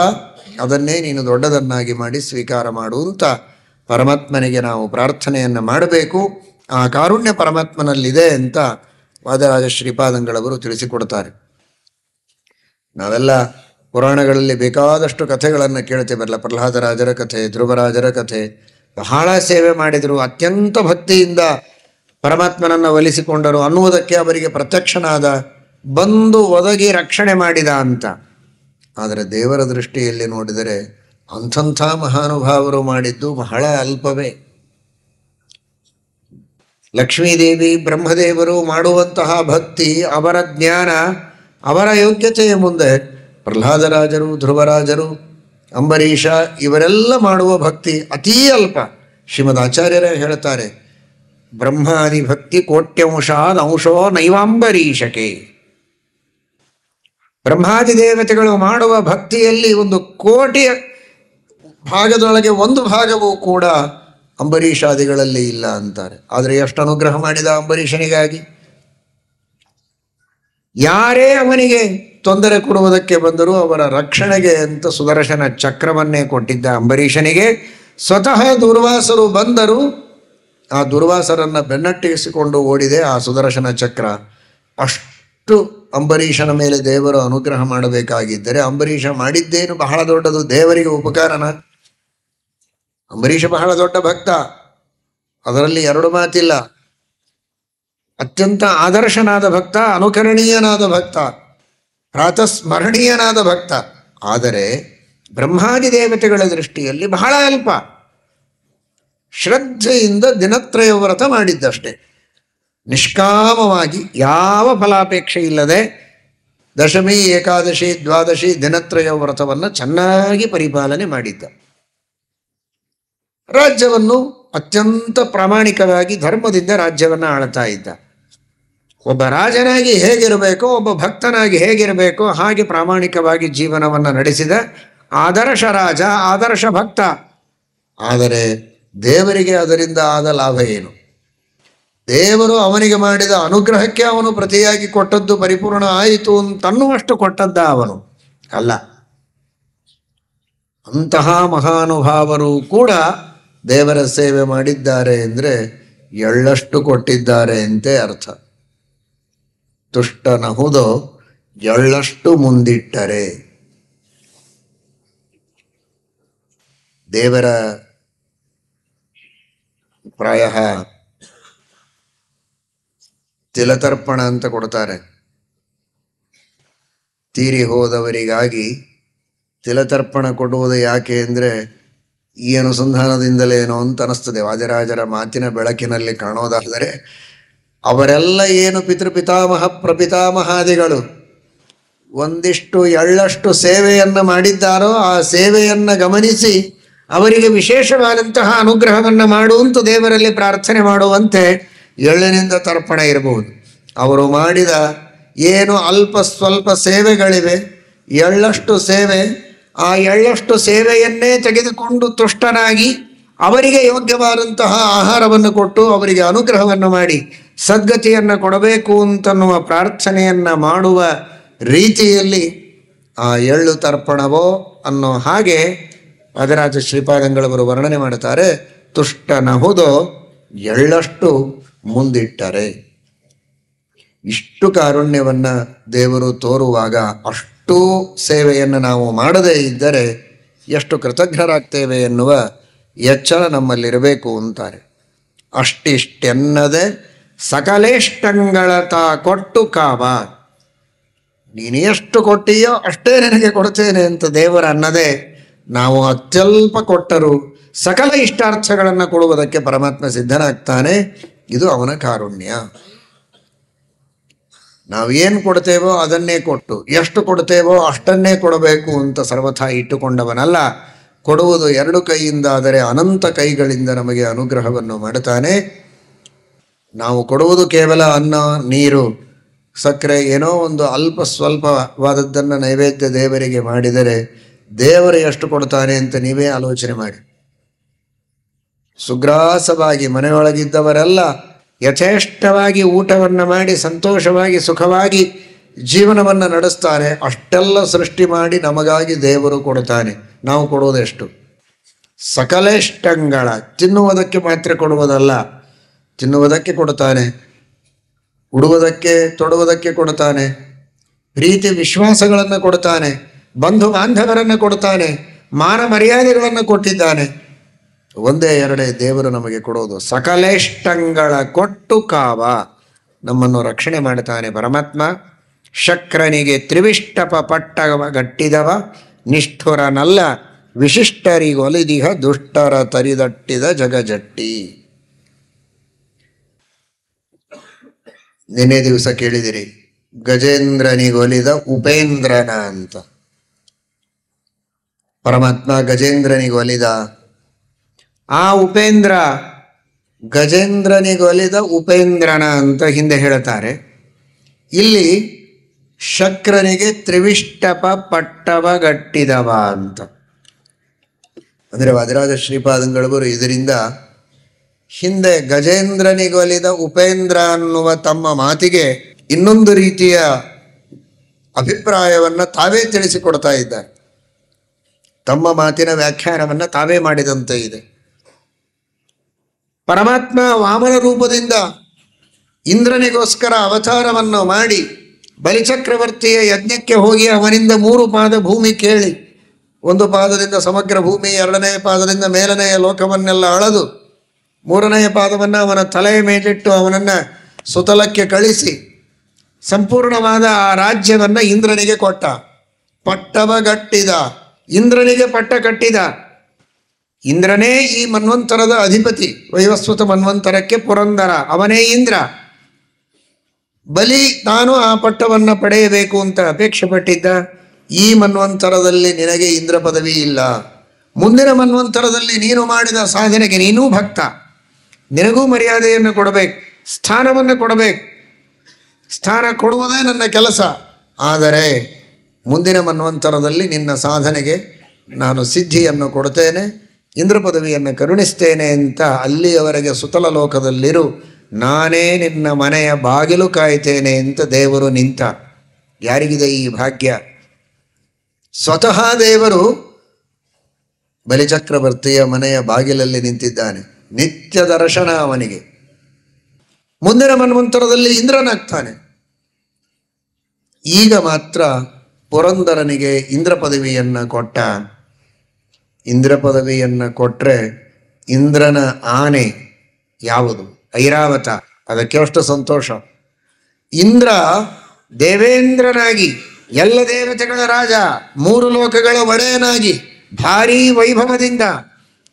Speaker 1: ಅದನ್ನೇ ನೀನು ದೊಡ್ಡದನ್ನಾಗಿ ಮಾಡಿ ಸ್ವೀಕಾರ ಮಾಡುವಂತ ಪರಮಾತ್ಮನಿಗೆ ನಾವು ಪ್ರಾರ್ಥನೆಯನ್ನು ಮಾಡಬೇಕು. ಆ ಕಾರುಣ್ಯ ಪರಮಾತ್ಮನಲ್ಲಿದೆ ಅಂತ ವಾದರಾಜ ಶ್ರೀಪಾದಂಗಳವರು ತಿಳಿಸಿಕೊಡ್ತಾರೆ. ನಾವೆಲ್ಲ ಪುರಾಣಗಳಲ್ಲಿ ಬೇಕಾದಷ್ಟು ಕಥೆಗಳನ್ನು ಕೇಳ್ತೇವಲ್ಲ. ಪ್ರಹ್ಲಾದರಾಜರ ಕಥೆ, ಧ್ರುವರಾಜರ ಕಥೆ. ಬಹಳ ಸೇವೆ ಮಾಡಿದರು, ಅತ್ಯಂತ ಭಕ್ತಿಯಿಂದ ಪರಮಾತ್ಮನನ್ನು ಒಲಿಸಿಕೊಂಡರು ಅನ್ನುವುದಕ್ಕೆ ಅವರಿಗೆ ಪ್ರತ್ಯಕ್ಷನಾದ, ಬಂದು ಒದಗಿ ರಕ್ಷಣೆ ಮಾಡಿದ ಅಂತ. ಆದರೆ ದೇವರ ದೃಷ್ಟಿಯಲ್ಲಿ ನೋಡಿದರೆ ಅಂಥಂಥ ಮಹಾನುಭಾವರು ಮಾಡಿದ್ದು ಬಹಳ ಅಲ್ಪವೇ. ಲಕ್ಷ್ಮೀದೇವಿ, ಬ್ರಹ್ಮದೇವರು ಮಾಡುವಂತಹ ಭಕ್ತಿ, ಅವರ ಜ್ಞಾನ, ಅವರ ಯೋಗ್ಯತೆಯ ಮುಂದೆ ಪ್ರಹ್ಲಾದರಾಜರು, ಧ್ರುವರಾಜರು, ಅಂಬರೀಷ ಇವರೆಲ್ಲ ಮಾಡುವ ಭಕ್ತಿ ಅತೀ ಅಲ್ಪ. ಶ್ರೀಮದ್ ಆಚಾರ್ಯರೇ ಹೇಳ್ತಾರೆ, ಬ್ರಹ್ಮಾದಿ ಭಕ್ತಿ ಕೋಟ್ಯಂಶಾದ್ ಅಂಶೋ ನೈವಾಂಬರೀಷಕೆ. ಬ್ರಹ್ಮಾದಿ ದೇವತೆಗಳು ಮಾಡುವ ಭಕ್ತಿಯಲ್ಲಿ 1 ಕೋಟಿ ಭಾಗದೊಳಗೆ 1 ಭಾಗವೂ ಕೂಡ ಅಂಬರೀಷಾದಿಗಳಲ್ಲಿ ಇಲ್ಲ ಅಂತಾರೆ. ಆದರೆ ಎಷ್ಟು ಅನುಗ್ರಹ ಮಾಡಿದ ಅಂಬರೀಷನಿಗಾಗಿ. ಯಾರೇ ಅವನಿಗೆ ತೊಂದರೆ ಕೊಡುವುದಕ್ಕೆ ಬಂದರೂ ಅವರ ರಕ್ಷಣೆಗೆ ಅಂತ ಸುದರ್ಶನ ಚಕ್ರವನ್ನೇ ಕೊಟ್ಟಿದ್ದ ಅಂಬರೀಷನಿಗೆ. ಸ್ವತಃ ದುರ್ವಾಸರು ಬಂದರು, ಆ ದುರ್ವಾಸರನ್ನು ಬೆನ್ನಟ್ಟಿಸಿಕೊಂಡು ಓಡಿದೆ ಆ ಸುದರ್ಶನ ಚಕ್ರ. ಅಷ್ಟು ಅಂಬರೀಷನ ಮೇಲೆ ದೇವರು ಅನುಗ್ರಹ ಮಾಡಬೇಕಾಗಿದ್ದರೆ ಅಂಬರೀಷ ಮಾಡಿದ್ದೇನು ಬಹಳ ದೊಡ್ಡದು, ದೇವರಿಗೆ ಉಪಕಾರನ. ಅಂಬರೀಷ ಬಹಳ ದೊಡ್ಡ ಭಕ್ತ, ಅದರಲ್ಲಿ 2 ಮಾತಿಲ್ಲ. ಅತ್ಯಂತ ಆದರ್ಶನಾದ ಭಕ್ತ, ಅನುಕರಣೀಯನಾದ ಭಕ್ತ, ಪ್ರಾತಸ್ಮರಣೀಯನಾದ ಭಕ್ತ. ಆದರೆ ಬ್ರಹ್ಮಾದಿ ದೇವತೆಗಳ ದೃಷ್ಟಿಯಲ್ಲಿ ಬಹಳ ಅಲ್ಪ. ಶ್ರದ್ಧೆಯಿಂದ ದಿನತ್ರಯ ವ್ರತ ಮಾಡಿದ್ದಷ್ಟೇ, ನಿಷ್ಕಾಮವಾಗಿ ಯಾವ ಫಲಾಪೇಕ್ಷೆ ಇಲ್ಲದೆ ದಶಮಿ, ಏಕಾದಶಿ, ದ್ವಾದಶಿ ದಿನತ್ರಯ ವ್ರತವನ್ನು ಚೆನ್ನಾಗಿ ಪರಿಪಾಲನೆ ಮಾಡಿದ್ದ. ರಾಜ್ಯವನ್ನು ಅತ್ಯಂತ ಪ್ರಾಮಾಣಿಕವಾಗಿ ಧರ್ಮದಿಂದ ರಾಜ್ಯವನ್ನು ಆಳ್ತಾ ಇದ್ದ. ಒಬ್ಬ ರಾಜನಾಗಿ ಹೇಗಿರಬೇಕೋ, ಒಬ್ಬ ಭಕ್ತನಾಗಿ ಹೇಗಿರಬೇಕೋ ಹಾಗೆ ಪ್ರಾಮಾಣಿಕವಾಗಿ ಜೀವನವನ್ನು ನಡೆಸಿದ ಆದರ್ಶ ರಾಜ, ಆದರ್ಶ ಭಕ್ತ. ಆದರೆ ದೇವರಿಗೆ ಅದರಿಂದ ಆದ ಲಾಭ ಏನು? ದೇವರು ಅವನಿಗೆ ಮಾಡಿದ ಅನುಗ್ರಹಕ್ಕೆ ಅವನು ಪ್ರತಿಯಾಗಿ ಕೊಟ್ಟದ್ದು ಪರಿಪೂರ್ಣ ಆಯಿತು ಅಂತನ್ನುವಷ್ಟು ಕೊಟ್ಟದ್ದ ಅವನು ಅಲ್ಲ. ಅಂತಹ ಮಹಾನುಭಾವರು ಕೂಡ ದೇವರ ಸೇವೆ ಮಾಡಿದ್ದಾರೆ ಅಂದರೆ ಎಳ್ಳಷ್ಟು ಕೊಟ್ಟಿದ್ದಾರೆ ಅಂತೆ ಅರ್ಥ. ತುಷ್ಟನಹುದೋ ಎಳ್ಳಷ್ಟು ಮುಂದಿಟ್ಟರೆ. ದೇವರ ಪ್ರಾಯ ತಿಲತರ್ಪಣ ಅಂತ ಕೊಡ್ತಾರೆ. ತೀರಿ ಹೋದವರಿಗಾಗಿ ತಿಲತರ್ಪಣ ಕೊಡುವುದು ಯಾಕೆ ಅಂದರೆ ಈ ಅನುಸಂಧಾನದಿಂದಲೇನೋ ಅಂತ ಅನಿಸ್ತದೆ. ವಾದಿರಾಜರ ಮಾತಿನ ಬೆಳಕಿನಲ್ಲಿ ಕಾಣೋದಾದರೆ ಅವರೆಲ್ಲ ಏನು ಪಿತೃಪಿತಾಮಹ ಪ್ರಪಿತಾಮಹಾದಿಗಳು ಒಂದಿಷ್ಟು ಎಳ್ಳಷ್ಟು ಸೇವೆಯನ್ನು ಮಾಡಿದ್ದಾರೋ ಆ ಸೇವೆಯನ್ನು ಗಮನಿಸಿ ಅವರಿಗೆ ವಿಶೇಷವಾದಂತಹ ಅನುಗ್ರಹವನ್ನು ಮಾಡುವಂತ ದೇವರಲ್ಲಿ ಪ್ರಾರ್ಥನೆ ಮಾಡುವಂತೆ ಎಳ್ಳಿನಿಂದ ತರ್ಪಣ ಇರಬಹುದು. ಅವರು ಮಾಡಿದ ಏನು ಅಲ್ಪ ಸ್ವಲ್ಪ ಸೇವೆಗಳಿವೆ, ಎಳ್ಳಷ್ಟು ಸೇವೆ, ಆ ಎಳ್ಳಷ್ಟು ಸೇವೆಯನ್ನೇ ತೆಗೆದುಕೊಂಡು ತುಷ್ಟನಾಗಿ ಅವರಿಗೆ ಯೋಗ್ಯವಾದಂತಹ ಆಹಾರವನ್ನು ಕೊಟ್ಟು ಅವರಿಗೆ ಅನುಗ್ರಹವನ್ನು ಮಾಡಿ ಸದ್ಗತಿಯನ್ನು ಕೊಡಬೇಕು ಅಂತನ್ನುವ ಪ್ರಾರ್ಥನೆಯನ್ನು ಮಾಡುವ ರೀತಿಯಲ್ಲಿ ಆ ಎಳ್ಳು ತರ್ಪಣವೋ ಅನ್ನೋ ಹಾಗೆ ವಾದಿರಾಜ ಶ್ರೀಪಾದಂಗಳವರು ವರ್ಣನೆ ಮಾಡುತ್ತಾರೆ. ತುಷ್ಟನಹುದೋ ಎಳ್ಳಷ್ಟು ಮುಂದಿಟ್ಟರೆ. ಇಷ್ಟು ಕಾರುಣ್ಯವನ್ನು ದೇವರು ತೋರುವಾಗ ಅಷ್ಟೂ ಸೇವೆಯನ್ನು ನಾವು ಮಾಡದೇ ಇದ್ದರೆ ಎಷ್ಟು ಕೃತಜ್ಞರಾಗ್ತೇವೆ ಎನ್ನುವ ಎಚ್ಚರ ನಮ್ಮಲ್ಲಿರಬೇಕು ಅಂತಾರೆ. ಅಷ್ಟಿಷ್ಟೆನ್ನದೆ ಸಕಲೇಷ್ಟಂಗಳ ತಾ ಕೊಟ್ಟು ಕಾವ. ನೀನು ಎಷ್ಟು ಕೊಟ್ಟಿಯೋ ಅಷ್ಟೇ ನನಗೆ ಕೊಡ್ತೇನೆ ಅಂತ ದೇವರ ಅನ್ನದೇ ನಾವು ಅತ್ಯಲ್ಪ ಕೊಟ್ಟರೂ ಸಕಲ ಇಷ್ಟಾರ್ಥಗಳನ್ನು ಕೊಡುವುದಕ್ಕೆ ಪರಮಾತ್ಮ ಸಿದ್ಧನಾಗ್ತಾನೆ. ಇದು ಅವನ ಕಾರುಣ್ಯ. ನಾವೇನು ಕೊಡ್ತೇವೋ ಅದನ್ನೇ ಕೊಟ್ಟು, ಎಷ್ಟು ಕೊಡ್ತೇವೋ ಅಷ್ಟನ್ನೇ ಕೊಡಬೇಕು ಅಂತ ಸರ್ವಥಾ ಇಟ್ಟುಕೊಂಡವನಲ್ಲ. ಕೊಡುವುದು ಎರಡು ಕೈಯಿಂದ ಆದರೆ ಅನಂತ ಕೈಗಳಿಂದ ನಮಗೆ ಅನುಗ್ರಹವನ್ನು ಮಾಡುತ್ತಾನೆ. ನಾವು ಕೊಡುವುದು ಕೇವಲ ಅನ್ನ, ನೀರು, ಸಕ್ಕರೆ, ಏನೋ ಒಂದು ಅಲ್ಪ ಸ್ವಲ್ಪವಾದದ್ದನ್ನು ನೈವೇದ್ಯ ದೇವರಿಗೆ ಮಾಡಿದರೆ ದೇವರು ಎಷ್ಟು ಕೊಡ್ತಾನೆ ಅಂತ ನೀವೇ ಆಲೋಚನೆ ಮಾಡಿ. ಸುಗ್ರಾಸವಾಗಿ ಮನೆಯೊಳಗಿದ್ದವರೆಲ್ಲ ಯಥೇಷ್ಟವಾಗಿ ಊಟವನ್ನು ಮಾಡಿ ಸಂತೋಷವಾಗಿ ಸುಖವಾಗಿ ಜೀವನವನ್ನು ನಡೆಸ್ತಾರೆ. ಅಷ್ಟೆಲ್ಲ ಸೃಷ್ಟಿ ಮಾಡಿ ನಮಗಾಗಿ ದೇವರು ಕೊಡ್ತಾನೆ. ನಾವು ಕೊಡುವುದೆಷ್ಟು? ಸಕಲೇಷ್ಟಂಗಳ. ತಿನ್ನುವುದಕ್ಕೆ ಮಾತ್ರ ಕೊಡುವುದಲ್ಲ, ತಿನ್ನುವುದಕ್ಕೆ ಕೊಡ್ತಾನೆ, ಉಡುವುದಕ್ಕೆ ತೊಡುವುದಕ್ಕೆ ಕೊಡ್ತಾನೆ, ಪ್ರೀತಿ ವಿಶ್ವಾಸಗಳನ್ನು ಕೊಡ್ತಾನೆ, ಬಂಧು ಬಾಂಧವರನ್ನು ಕೊಡ್ತಾನೆ, ಮಾನ ಮರ್ಯಾದೆಗಳನ್ನು ಕೊಟ್ಟಿದ್ದಾನೆ. ಒಂದೇ ಎರಡೇ ದೇವರು ನಮಗೆ ಕೊಡೋದು. ಸಕಲೇಷ್ಟಂಗಳ ಕೊಟ್ಟು ಕಾವ. ನಮ್ಮನ್ನು ರಕ್ಷಣೆ ಮಾಡ್ತಾನೆ ಪರಮಾತ್ಮ. ಶಕ್ರನಿಗೆ ತ್ರಿವಿಷ್ಟಪ ಪಟ್ಟವ ಗಟ್ಟಿದವ, ನಿಷ್ಠುರನಲ್ಲ ವಿಶಿಷ್ಟರಿಗೊಲಿದಿಹ ದುಷ್ಟರ ತರಿದಟ್ಟಿದ ಜಗಜಟ್ಟಿ. ನಿನ್ನೆ ದಿವಸ ಕೇಳಿದಿರಿ, ಗಜೇಂದ್ರನಿಗೊಲಿದ ಉಪೇಂದ್ರನ ಅಂತ. ಪರಮಾತ್ಮ ಗಜೇಂದ್ರನಿಗೊಲಿದ. ಆ ಉಪೇಂದ್ರ ಗಜೇಂದ್ರನಿಗೊಲಿದ ಉಪೇಂದ್ರನ ಅಂತ ಹಿಂದೆ ಹೇಳುತ್ತಾರೆ. ಇಲ್ಲಿ ಶಕ್ರನಿಗೆ ತ್ರಿವಿಷ್ಟಪ ಪಟ್ಟವ ಗಟ್ಟಿದವ ಅಂತ. ಅಂದರೆ ವಾದಿರಾಜ ಶ್ರೀಪಾದಂಗಳವರು ಇದರಿಂದ ಹಿಂದೆ ಗಜೇಂದ್ರನಿಗೊಲಿದ ಉಪೇಂದ್ರ ಅನ್ನುವ ತಮ್ಮ ಮಾತಿಗೆ ಇನ್ನೊಂದು ರೀತಿಯ ಅಭಿಪ್ರಾಯವನ್ನು ತಾವೇ ತಿಳಿಸಿಕೊಡ್ತಾ ಇದ್ದಾರೆ. ತಮ್ಮ ಮಾತಿನ ವ್ಯಾಖ್ಯಾನವನ್ನು ತಾವೇ ಮಾಡಿದಂತೆ ಇದೆ. ಪರಮಾತ್ಮ ವಾಮನ ರೂಪದಿಂದ ಇಂದ್ರನಿಗೋಸ್ಕರ ಅವತಾರವನ್ನು ಮಾಡಿ ಬಲಿಚಕ್ರವರ್ತಿಯ ಯಜ್ಞಕ್ಕೆ ಹೋಗಿ ಅವನಿಂದ 3 ಪಾದ ಭೂಮಿ ಕೇಳಿ, 1 ಪಾದದಿಂದ ಸಮಗ್ರ ಭೂಮಿ, 2ನೇ ಪಾದದಿಂದ ಮೇಲನೆಯ ಲೋಕವನ್ನೆಲ್ಲ ಅಳದು, 3ನೆಯ ಪಾದವನ್ನು ಅವನ ತಲೆಯ ಮೇಲಿಟ್ಟು ಅವನನ್ನು ಸುತಲಕ್ಕೆ ಕಳಿಸಿ ಸಂಪೂರ್ಣವಾದ ಆ ರಾಜ್ಯವನ್ನು ಇಂದ್ರನಿಗೆ ಕೊಟ್ಟ. ಪಟ್ಟವಗಟ್ಟಿದ. ಇಂದ್ರನಿಗೆ ಪಟ್ಟ ಕಟ್ಟಿದ. ಇಂದ್ರನೇ ಈ ಮನ್ವಂತರದ ಅಧಿಪತಿ. ವೈವಸ್ವತ ಮನ್ವಂತರಕ್ಕೆ ಪುರಂದರ, ಅವನೇ ಇಂದ್ರ. ಬಲಿ ತಾನು ಆ ಪಟ್ಟವನ್ನು ಪಡೆಯಬೇಕು ಅಂತ ಅಪೇಕ್ಷೆ ಪಟ್ಟಿದ್ದ. ಈ ಮನ್ವಂತರದಲ್ಲಿ ನಿನಗೆ ಇಂದ್ರ ಪದವಿ ಇಲ್ಲ, ಮುಂದಿನ ಮನ್ವಂತರದಲ್ಲಿ ನೀನು ಮಾಡಿದ ಸಾಧನೆಗೆ ನೀನೂ ಭಕ್ತ, ನಿನಗೂ ಮರ್ಯಾದೆಯನ್ನು ಕೊಡಬೇಕು, ಸ್ಥಾನವನ್ನು ಕೊಡಬೇಕು. ಸ್ಥಾನ ಕೊಡುವುದೇ ನನ್ನ ಕೆಲಸ. ಆದರೆ ಮುಂದಿನ ಮನ್ವಂತರದಲ್ಲಿ ನಿನ್ನ ಸಾಧನೆಗೆ ನಾನು ಸಿದ್ಧಿಯನ್ನು ಕೊಡ್ತೇನೆ, ಇಂದ್ರ ಪದವಿಯನ್ನು ಕರುಣಿಸ್ತೇನೆ ಅಂತ ಅಲ್ಲಿಯವರೆಗೆ ಸುತಲ ಲೋಕದಲ್ಲಿರು, ನಾನೇ ನಿನ್ನ ಮನೆಯ ಬಾಗಿಲು ಕಾಯ್ತೇನೆ ಅಂತ ದೇವರು ನಿಂತ. ಯಾರಿಗಿದೆ ಈ ಭಾಗ್ಯ? ಸ್ವತಃ ದೇವರು ಬಲಿಚಕ್ರವರ್ತಿಯ ಮನೆಯ ಬಾಗಿಲಲ್ಲಿ ನಿಂತಿದ್ದಾನೆ. ನಿತ್ಯ ದರ್ಶನ ಅವನಿಗೆ. ಮುಂದಿನ ಮನ್ವಂತರದಲ್ಲಿ ಇಂದ್ರನಾಗ್ತಾನೆ. ಈಗ ಮಾತ್ರ ಪುರಂದರನಿಗೆ ಇಂದ್ರ ಪದವಿಯನ್ನು ಕೊಟ್ಟ. ಇಂದ್ರ ಪದವಿಯನ್ನು ಕೊಟ್ಟರೆ ಇಂದ್ರನ ಆನೆ ಯಾವುದು? ಐರಾವತ. ಅದಕ್ಕೆ ಅಷ್ಟು ಸಂತೋಷ. ಇಂದ್ರ ದೇವೇಂದ್ರನಾಗಿ, ಎಲ್ಲ ದೇವತೆಗಳ ರಾಜ, 3 ಲೋಕಗಳ ಒಡೆಯನಾಗಿ ಭಾರೀ ವೈಭವದಿಂದ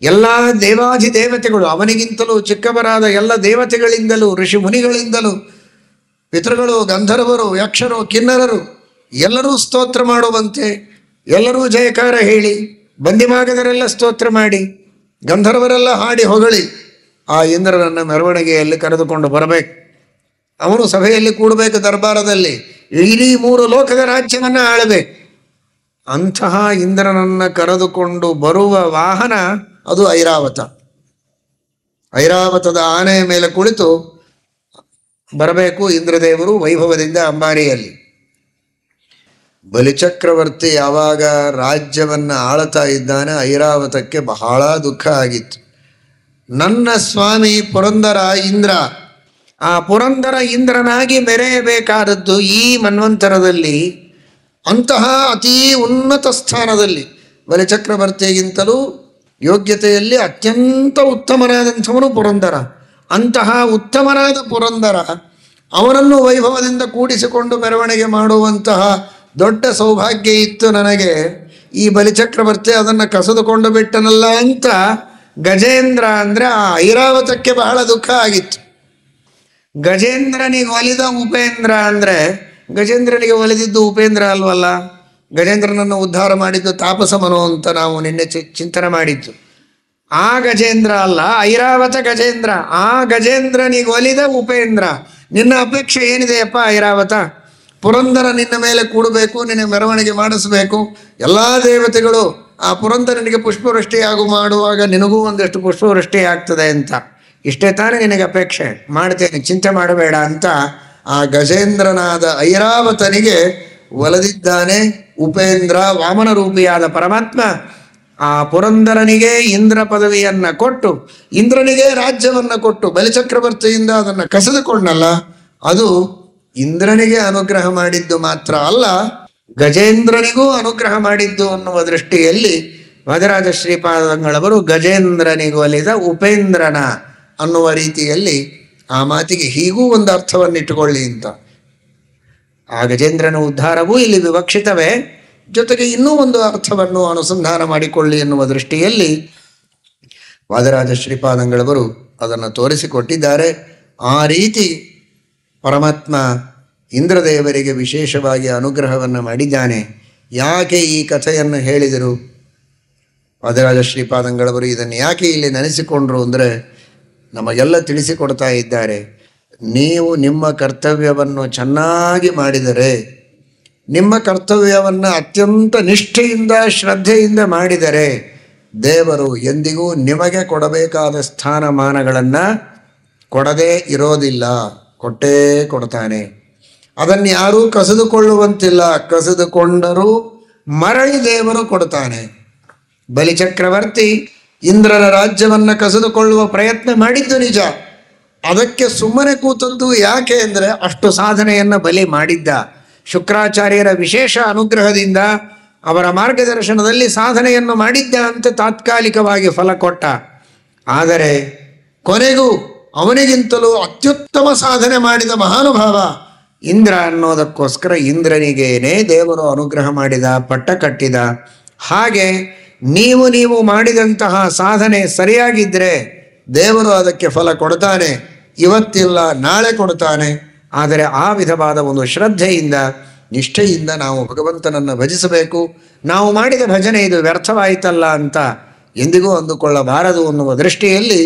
Speaker 1: ಎಲ್ಲ ದೇವಾಧಿ ದೇವತೆಗಳು, ಅವನಿಗಿಂತಲೂ ಚಿಕ್ಕವರಾದ ಎಲ್ಲ ದೇವತೆಗಳಿಂದಲೂ, ಋಷಿ ಮುನಿಗಳಿಂದಲೂ, ಪಿತೃಗಳು, ಗಂಧರ್ವರು, ಯಕ್ಷರು, ಕಿನ್ನರರು ಎಲ್ಲರೂ ಸ್ತೋತ್ರ ಮಾಡುವಂತೆ, ಎಲ್ಲರೂ ಜಯಕಾರ ಹೇಳಿ, ಬಂದಿಮಾಗದರೆಲ್ಲ ಸ್ತೋತ್ರ ಮಾಡಿ, ಗಂಧರ್ವರೆಲ್ಲ ಹಾಡಿ ಹೊಗಳಿ ಆ ಇಂದ್ರನನ್ನ ಮೆರವಣಿಗೆಯಲ್ಲಿ ಕರೆದುಕೊಂಡು ಬರಬೇಕು. ಅವನು ಸಭೆಯಲ್ಲಿ ಕೂಡಬೇಕು, ದರ್ಬಾರದಲ್ಲಿ ಇಡೀ 3 ಲೋಕದ ರಾಜ್ಯವನ್ನು ಆಳಬೇಕು. ಅಂತಹ ಇಂದ್ರನನ್ನ ಕರೆದುಕೊಂಡು ಬರುವ ವಾಹನ ಅದು ಐರಾವತ. ಐರಾವತದ ಆನೆಯ ಮೇಲೆ ಕುಳಿತು ಬರಬೇಕು ಇಂದ್ರದೇವರು ವೈಭವದಿಂದ ಅಂಬಾರಿಯಲ್ಲಿ. ಬಲಿಚಕ್ರವರ್ತಿ ಯಾವಾಗ ರಾಜ್ಯವನ್ನು ಆಳ್ತಾ ಇದ್ದಾನೆ, ಐರಾವತಕ್ಕೆ ಬಹಳ ದುಃಖ ಆಗಿತ್ತು. ನನ್ನ ಸ್ವಾಮಿ ಪುರಂದರ ಇಂದ್ರ, ಆ ಪುರಂದರ ಇಂದ್ರನಾಗಿ ಮೆರೆಯಬೇಕಾದದ್ದು ಈ ಮನ್ವಂತರದಲ್ಲಿ ಅಂತಹ ಅತೀ ಉನ್ನತ ಸ್ಥಾನದಲ್ಲಿ, ಬಲಿಚಕ್ರವರ್ತಿಗಿಂತಲೂ ಯೋಗ್ಯತೆಯಲ್ಲಿ ಅತ್ಯಂತ ಉತ್ತಮನಾದಂಥವನು ಪುರಂದರ. ಅಂತಹ ಉತ್ತಮನಾದ ಪುರಂದರ, ಅವನನ್ನು ವೈಭವದಿಂದ ಕೂಡಿಸಿಕೊಂಡು ಮೆರವಣಿಗೆ ಮಾಡುವಂತಹ ದೊಡ್ಡ ಸೌಭಾಗ್ಯ ಇತ್ತು ನನಗೆ. ಈ ಬಲಿಚಕ್ರವರ್ತಿ ಅದನ್ನು ಕಸಿದುಕೊಂಡು ಬಿಟ್ಟನಲ್ಲ ಅಂತ ಗಜೇಂದ್ರ ಅಂದರೆ ಆ ಐರಾವತಕ್ಕೆ ಬಹಳ ದುಃಖ ಆಗಿತ್ತು. ಗಜೇಂದ್ರನಿಗೆ ಒಲಿದ ಉಪೇಂದ್ರ ಅಂದರೆ, ಗಜೇಂದ್ರನಿಗೆ ಒಲಿದಿದ್ದು ಉಪೇಂದ್ರ ಅಲ್ವಲ್ಲ. ಗಜೇಂದ್ರನನ್ನು ಉದ್ಧಾರ ಮಾಡಿದ್ದು ತಾಪಸಮನು ಅಂತ ನಾವು ನಿನ್ನೆ ಚಿಂತನೆ ಮಾಡಿದ್ದು. ಆ ಗಜೇಂದ್ರ ಅಲ್ಲ, ಐರಾವತ ಗಜೇಂದ್ರ. ಆ ಗಜೇಂದ್ರನಿಗೆ ಒಲಿದ ಉಪೇಂದ್ರ. ನಿನ್ನ ಅಪೇಕ್ಷೆ ಏನಿದೆಯಪ್ಪ ಐರಾವತ? ಪುರಂದರ ನಿನ್ನ ಮೇಲೆ ಕೂಡಬೇಕು, ನಿನ್ನ ಮೆರವಣಿಗೆ ಮಾಡಿಸಬೇಕು. ಎಲ್ಲ ದೇವತೆಗಳು ಆ ಪುರಂದರನಿಗೆ ಪುಷ್ಪವೃಷ್ಟಿ ಮಾಡುವಾಗ ನಿನಗೂ ಒಂದಷ್ಟು ಪುಷ್ಪವೃಷ್ಟಿ ಆಗ್ತದೆ ಅಂತ. ಇಷ್ಟೇ ತಾನೇ ನಿನಗೆ ಅಪೇಕ್ಷೆ? ಮಾಡ್ತೇನೆ, ಚಿಂತೆ ಮಾಡಬೇಡ ಅಂತ ಆ ಗಜೇಂದ್ರನಾದ ಐರಾವತನಿಗೆ ಒಲಿದಿದ್ದಾನೆ ಉಪೇಂದ್ರ. ವಾಮನ ರೂಪಿಯಾದ ಪರಮಾತ್ಮ ಆ ಪುರಂದರನಿಗೆ ಇಂದ್ರ ಪದವಿಯನ್ನು ಕೊಟ್ಟು, ಇಂದ್ರನಿಗೆ ರಾಜ್ಯವನ್ನು ಕೊಟ್ಟು, ಬಲಿಚಕ್ರವರ್ತಿಯಿಂದ ಅದನ್ನು ಕಸಿದುಕೊಂಡಲ್ಲ, ಅದು ಇಂದ್ರನಿಗೆ ಅನುಗ್ರಹ ಮಾಡಿದ್ದು ಮಾತ್ರ ಅಲ್ಲ, ಗಜೇಂದ್ರನಿಗೂ ಅನುಗ್ರಹ ಮಾಡಿದ್ದು ಅನ್ನುವ ದೃಷ್ಟಿಯಲ್ಲಿ ವಾದಿರಾಜ ಶ್ರೀಪಾದಂಗಳವರು ಗಜೇಂದ್ರನಿಗೆ ಒಲಿದ ಉಪೇಂದ್ರನ ಅನ್ನುವ ರೀತಿಯಲ್ಲಿ ಆ ಮಾತಿಗೆ ಹೀಗೂ ಒಂದು ಅರ್ಥವನ್ನಿಟ್ಟುಕೊಳ್ಳಿ ಅಂತ. ಆ ಗಜೇಂದ್ರನ ಉದ್ಧಾರವೂ ಇಲ್ಲಿ ವಿವಕ್ಷಿತವೇ, ಜೊತೆಗೆ ಇನ್ನೂ ಒಂದು ಅರ್ಥವನ್ನು ಅನುಸಂಧಾನ ಮಾಡಿಕೊಳ್ಳಿ ಎನ್ನುವ ದೃಷ್ಟಿಯಲ್ಲಿ ವಾದಿರಾಜ ಶ್ರೀಪಾದಂಗಳವರು ಅದನ್ನು ತೋರಿಸಿಕೊಟ್ಟಿದ್ದಾರೆ. ಆ ರೀತಿ ಪರಮಾತ್ಮ ಇಂದ್ರದೇವರಿಗೆ ವಿಶೇಷವಾಗಿ ಅನುಗ್ರಹವನ್ನು ಮಾಡಿದ್ದಾನೆ. ಯಾಕೆ ಈ ಕಥೆಯನ್ನು ಹೇಳಿದರು ವಾದಿರಾಜ ಶ್ರೀಪಾದಂಗಳವರು? ಇದನ್ನು ಯಾಕೆ ಇಲ್ಲಿ ನೆನೆಸಿಕೊಂಡ್ರು ಅಂದರೆ, ನಮಗೆಲ್ಲ ತಿಳಿಸಿಕೊಡ್ತಾ ಇದ್ದಾರೆ. ನೀವು ನಿಮ್ಮ ಕರ್ತವ್ಯವನ್ನು ಚೆನ್ನಾಗಿ ಮಾಡಿದರೆ, ನಿಮ್ಮ ಕರ್ತವ್ಯವನ್ನು ಅತ್ಯಂತ ನಿಷ್ಠೆಯಿಂದ ಶ್ರದ್ಧೆಯಿಂದ ಮಾಡಿದರೆ, ದೇವರು ಎಂದಿಗೂ ನಿಮಗೆ ಕೊಡಬೇಕಾದ ಸ್ಥಾನಮಾನಗಳನ್ನು ಕೊಡದೇ ಇರೋದಿಲ್ಲ, ಕೊಟ್ಟೇ ಕೊಡ್ತಾನೆ. ಅದನ್ನು ಯಾರೂ ಕಸಿದುಕೊಳ್ಳುವಂತಿಲ್ಲ. ಕಸಿದುಕೊಂಡರೂ ಮರಳಿ ದೇವರು ಕೊಡ್ತಾನೆ. ಬಲಿಚಕ್ರವರ್ತಿ ಇಂದ್ರನ ರಾಜ್ಯವನ್ನು ಕಸಿದುಕೊಳ್ಳುವ ಪ್ರಯತ್ನ ಮಾಡಿದ್ದು ನಿಜ. ಅದಕ್ಕೆ ಸುಮ್ಮನೆ ಕೂತದ್ದು ಯಾಕೆ ಅಂದರೆ, ಅಷ್ಟು ಸಾಧನೆಯನ್ನು ಬಲಿ ಮಾಡಿದ್ದ. ಶುಕ್ರಾಚಾರ್ಯರ ವಿಶೇಷ ಅನುಗ್ರಹದಿಂದ ಅವರ ಮಾರ್ಗದರ್ಶನದಲ್ಲಿ ಸಾಧನೆಯನ್ನು ಮಾಡಿದ್ದ ಅಂತ ತಾತ್ಕಾಲಿಕವಾಗಿ ಫಲ ಕೊಟ್ಟ. ಆದರೆ ಕೊನೆಗೂ ಅವನಿಗಿಂತಲೂ ಅತ್ಯುತ್ತಮ ಸಾಧನೆ ಮಾಡಿದ ಮಹಾನುಭಾವ ಇಂದ್ರ ಅನ್ನೋದಕ್ಕೋಸ್ಕರ ಇಂದ್ರನಿಗೇನೆ ದೇವರು ಅನುಗ್ರಹ ಮಾಡಿದ, ಪಟ್ಟ ಕಟ್ಟಿದ. ಹಾಗೆ ನೀವು ಮಾಡಿದಂತಹ ಸಾಧನೆ ಸರಿಯಾಗಿದ್ದರೆ ದೇವರು ಅದಕ್ಕೆ ಫಲ ಕೊಡ್ತಾನೆ. ಇವತ್ತಿಲ್ಲ, ನಾಳೆ ಕೊಡ್ತಾನೆ. ಆದರೆ ಆ ವಿಧವಾದ ಒಂದು ಶ್ರದ್ಧೆಯಿಂದ, ನಿಷ್ಠೆಯಿಂದ ನಾವು ಭಗವಂತನನ್ನು ಭಜಿಸಬೇಕು. ನಾವು ಮಾಡಿದ ಭಜನೆ ಇದು ವ್ಯರ್ಥವಾಯಿತಲ್ಲ ಅಂತ ಎಂದಿಗೂ ಅಂದುಕೊಳ್ಳಬಾರದು ಅನ್ನುವ ದೃಷ್ಟಿಯಲ್ಲಿ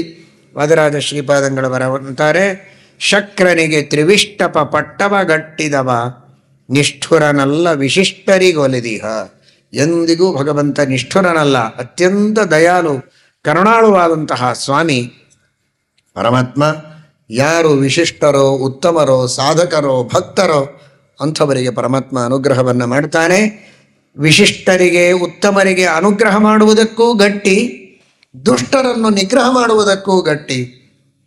Speaker 1: ವಾದಿರಾಜ ಶ್ರೀಪಾದಂಗಳವರಂತಾರೆ, ಶಕ್ರನಿಗೆ ತ್ರಿವಿಷ್ಟಪ ಪಟ್ಟವ ಗಟ್ಟಿದವ, ನಿಷ್ಠುರನಲ್ಲ ವಿಶಿಷ್ಟರಿಗೊಲಿದಿಹ. ಎಂದಿಗೂ ಭಗವಂತ ನಿಷ್ಠುರನಲ್ಲ, ಅತ್ಯಂತ ದಯಾಳು ಕರುಣಾಳುವಾದಂತಹ ಸ್ವಾಮಿ ಪರಮಾತ್ಮ. ಯಾರು ವಿಶಿಷ್ಟರೋ, ಉತ್ತಮರೋ, ಸಾಧಕರೋ, ಭಕ್ತರೋ ಅಂಥವರಿಗೆ ಪರಮಾತ್ಮ ಅನುಗ್ರಹವನ್ನು ಮಾಡ್ತಾನೆ. ವಿಶಿಷ್ಟರಿಗೆ, ಉತ್ತಮರಿಗೆ ಅನುಗ್ರಹ ಮಾಡುವುದಕ್ಕೂ ಗಟ್ಟಿ, ದುಷ್ಟರನ್ನು ನಿಗ್ರಹ ಮಾಡುವುದಕ್ಕೂ ಗಟ್ಟಿ.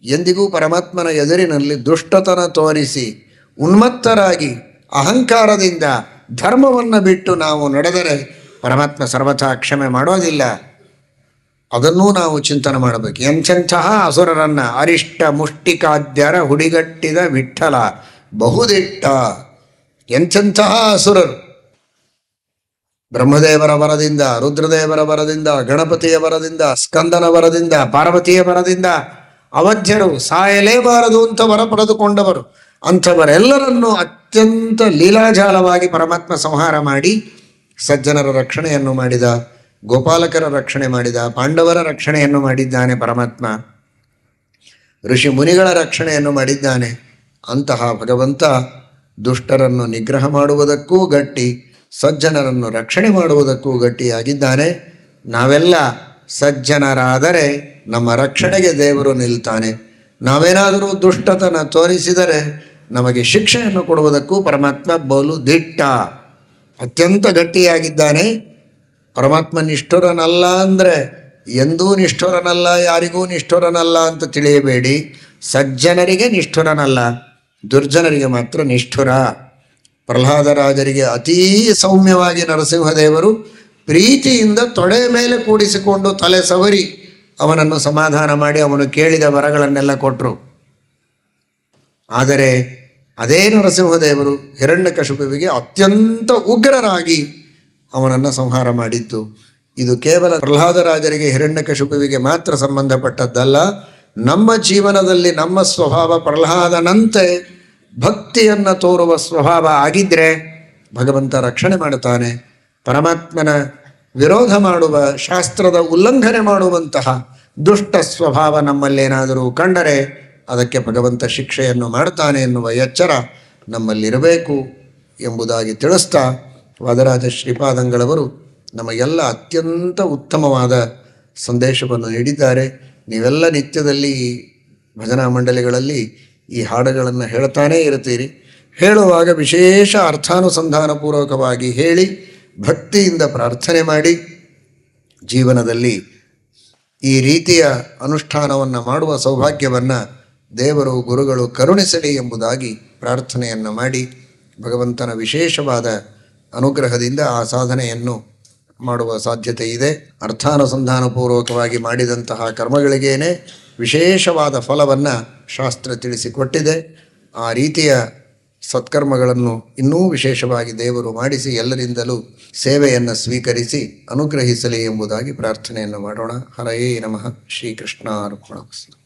Speaker 1: ಎಂದಿಗೂ ಪರಮಾತ್ಮನ ಎದುರಿನಲ್ಲಿ ದುಷ್ಟತನ ತೋರಿಸಿ ಉನ್ಮತ್ತರಾಗಿ ಅಹಂಕಾರದಿಂದ ಧರ್ಮವನ್ನು ಬಿಟ್ಟು ನಾವು ನಡೆದರೆ ಪರಮಾತ್ಮ ಸರ್ವಥಾ ಕ್ಷಮೆ ಮಾಡೋದಿಲ್ಲ. ಅದನ್ನೂ ನಾವು ಚಿಂತನೆ ಮಾಡಬೇಕು. ಎಂಥೆಂತಹ ಅಸುರರನ್ನ ಅರಿಷ್ಟ ಮುಷ್ಟಿಕಾದ್ಯರ ಹುಡಿಗಟ್ಟಿದ ವಿಠಲ ಬಹುದಿಟ್ಟ. ಎಂಥೆಂತಹ ಅಸುರರು! ಬ್ರಹ್ಮದೇವರ ವರದಿಂದ, ರುದ್ರದೇವರ ವರದಿಂದ, ಗಣಪತಿಯ ವರದಿಂದ, ಸ್ಕಂದನ ವರದಿಂದ, ಪಾರ್ವತಿಯ ವರದಿಂದ ಅವಧ್ಯರು ಸಾಯಲೇಬಾರದು ಅಂತ ವರ ಪಡೆದುಕೊಂಡವರು. ಅಂಥವರೆಲ್ಲರನ್ನೂ ಅತ್ಯಂತ ಲೀಲಾಜಾಲವಾಗಿ ಪರಮಾತ್ಮ ಸಂಹಾರ ಮಾಡಿ ಸಜ್ಜನರ ರಕ್ಷಣೆಯನ್ನು ಮಾಡಿದ, ಗೋಪಾಲಕರ ರಕ್ಷಣೆ ಮಾಡಿದ, ಪಾಂಡವರ ರಕ್ಷಣೆಯನ್ನು ಮಾಡಿದ್ದಾನೆ ಪರಮಾತ್ಮ, ಋಷಿ ಮುನಿಗಳ ರಕ್ಷಣೆಯನ್ನು ಮಾಡಿದ್ದಾನೆ. ಅಂತಹ ಭಗವಂತ ದುಷ್ಟರನ್ನು ನಿಗ್ರಹ ಮಾಡುವುದಕ್ಕೂ ಗಟ್ಟಿ, ಸಜ್ಜನರನ್ನು ರಕ್ಷಣೆ ಮಾಡುವುದಕ್ಕೂ ಗಟ್ಟಿಯಾಗಿದ್ದಾನೆ. ನಾವೆಲ್ಲ ಸಜ್ಜನರಾದರೆ ನಮ್ಮ ರಕ್ಷಣೆಗೆ ದೇವರು ನಿಲ್ತಾನೆ. ನಾವೇನಾದರೂ ದುಷ್ಟತನ ತೋರಿಸಿದರೆ ನಮಗೆ ಶಿಕ್ಷೆಯನ್ನು ಕೊಡುವುದಕ್ಕೂ ಪರಮಾತ್ಮ ಬೋಲು ದಿಟ್ಟ, ಅತ್ಯಂತ ಗಟ್ಟಿಯಾಗಿದ್ದಾನೆ. ಪರಮಾತ್ಮ ನಿಷ್ಠುರನಲ್ಲ ಅಂದರೆ ಎಂದೂ ನಿಷ್ಠುರನಲ್ಲ, ಯಾರಿಗೂ ನಿಷ್ಠುರನಲ್ಲ ಅಂತ ತಿಳಿಯಬೇಡಿ. ಸಜ್ಜನರಿಗೆ ನಿಷ್ಠುರನಲ್ಲ, ದುರ್ಜನರಿಗೆ ಮಾತ್ರ ನಿಷ್ಠುರ. ಪ್ರಹ್ಲಾದರಾಜರಿಗೆ ಅತೀ ಸೌಮ್ಯವಾಗಿ ನರಸಿಂಹದೇವರು ಪ್ರೀತಿಯಿಂದ ತೊಡೆ ಮೇಲೆ ಕೂಡಿಸಿಕೊಂಡು ತಲೆ ಸವರಿ ಅವನನ್ನು ಸಮಾಧಾನ ಮಾಡಿ ಅವನು ಕೇಳಿದ ವರಗಳನ್ನೆಲ್ಲ ಕೊಟ್ಟರು. ಆದರೆ ಅದೇ ನರಸಿಂಹದೇವರು ಹಿರಣ್ಯಕಶಿಪುವಿಗೆ ಅತ್ಯಂತ ಉಗ್ರರಾಗಿ ಅವನನ್ನು ಸಂಹಾರ ಮಾಡಿದ್ದು. ಇದು ಕೇವಲ ಪ್ರಹ್ಲಾದರಾಜರಿಗೆ ಹಿರಣ್ಯಕಶಿಪುವಿಗೆ ಮಾತ್ರ ಸಂಬಂಧಪಟ್ಟದ್ದಲ್ಲ. ನಮ್ಮ ಜೀವನದಲ್ಲಿ ನಮ್ಮ ಸ್ವಭಾವ ಪ್ರಹ್ಲಾದನಂತೆ ಭಕ್ತಿಯನ್ನು ತೋರುವ ಸ್ವಭಾವ ಆಗಿದ್ದರೆ ಭಗವಂತ ರಕ್ಷಣೆ ಮಾಡುತ್ತಾನೆ. ಪರಮಾತ್ಮನ ವಿರೋಧ ಮಾಡುವ, ಶಾಸ್ತ್ರದ ಉಲ್ಲಂಘನೆ ಮಾಡುವಂತಹ ದುಷ್ಟ ಸ್ವಭಾವ ನಮ್ಮಲ್ಲೇನಾದರೂ ಕಂಡರೆ ಅದಕ್ಕೆ ಭಗವಂತ ಶಿಕ್ಷೆಯನ್ನು ಮಾಡ್ತಾನೆ ಎನ್ನುವ ಎಚ್ಚರ ನಮ್ಮಲ್ಲಿರಬೇಕು ಎಂಬುದಾಗಿ ತಿಳಿಸ್ತಾ ವಾದರಾಜ ಶ್ರೀಪಾದಂಗಳವರು ನಮಗೆಲ್ಲ ಅತ್ಯಂತ ಉತ್ತಮವಾದ ಸಂದೇಶವನ್ನು ನೀಡಿದ್ದಾರೆ. ನೀವೆಲ್ಲ ನಿತ್ಯದಲ್ಲಿ ಭಜನಾ ಮಂಡಳಿಗಳಲ್ಲಿ ಈ ಹಾಡುಗಳನ್ನು ಹೇಳ್ತಾನೇ ಇರ್ತೀರಿ. ಹೇಳುವಾಗ ವಿಶೇಷ ಅರ್ಥಾನುಸಂಧಾನಪೂರ್ವಕವಾಗಿ ಹೇಳಿ ಭಕ್ತಿಯಿಂದ ಪ್ರಾರ್ಥನೆ ಮಾಡಿ ಜೀವನದಲ್ಲಿ ಈ ರೀತಿಯ ಅನುಷ್ಠಾನವನ್ನು ಮಾಡುವ ಸೌಭಾಗ್ಯವನ್ನು ದೇವರು ಗುರುಗಳು ಕರುಣಿಸಲಿ ಎಂಬುದಾಗಿ ಪ್ರಾರ್ಥನೆಯನ್ನು ಮಾಡಿ ಭಗವಂತನ ವಿಶೇಷವಾದ ಅನುಗ್ರಹದಿಂದ ಆ ಸಾಧನೆಯನ್ನು ಮಾಡುವ ಸಾಧ್ಯತೆ ಇದೆ. ಅರ್ಥಾನುಸಂಧಾನಪೂರ್ವಕವಾಗಿ ಮಾಡಿದಂತಹ ಕರ್ಮಗಳಿಗೇನೆ ವಿಶೇಷವಾದ ಫಲವನ್ನು ಶಾಸ್ತ್ರ ತಿಳಿಸಿಕೊಟ್ಟಿದೆ. ಆ ರೀತಿಯ ಸತ್ಕರ್ಮಗಳನ್ನು ಇನ್ನೂ ವಿಶೇಷವಾಗಿ ದೇವರು ಮಾಡಿಸಿ ಎಲ್ಲರಿಂದಲೂ ಸೇವೆಯನ್ನು ಸ್ವೀಕರಿಸಿ ಅನುಗ್ರಹಿಸಲಿ ಎಂಬುದಾಗಿ ಪ್ರಾರ್ಥನೆಯನ್ನು ಮಾಡೋಣ. ಹರಯೇ ನಮಃ. ಶ್ರೀಕೃಷ್ಣಾರ್ಪಣಮಸ್ತು.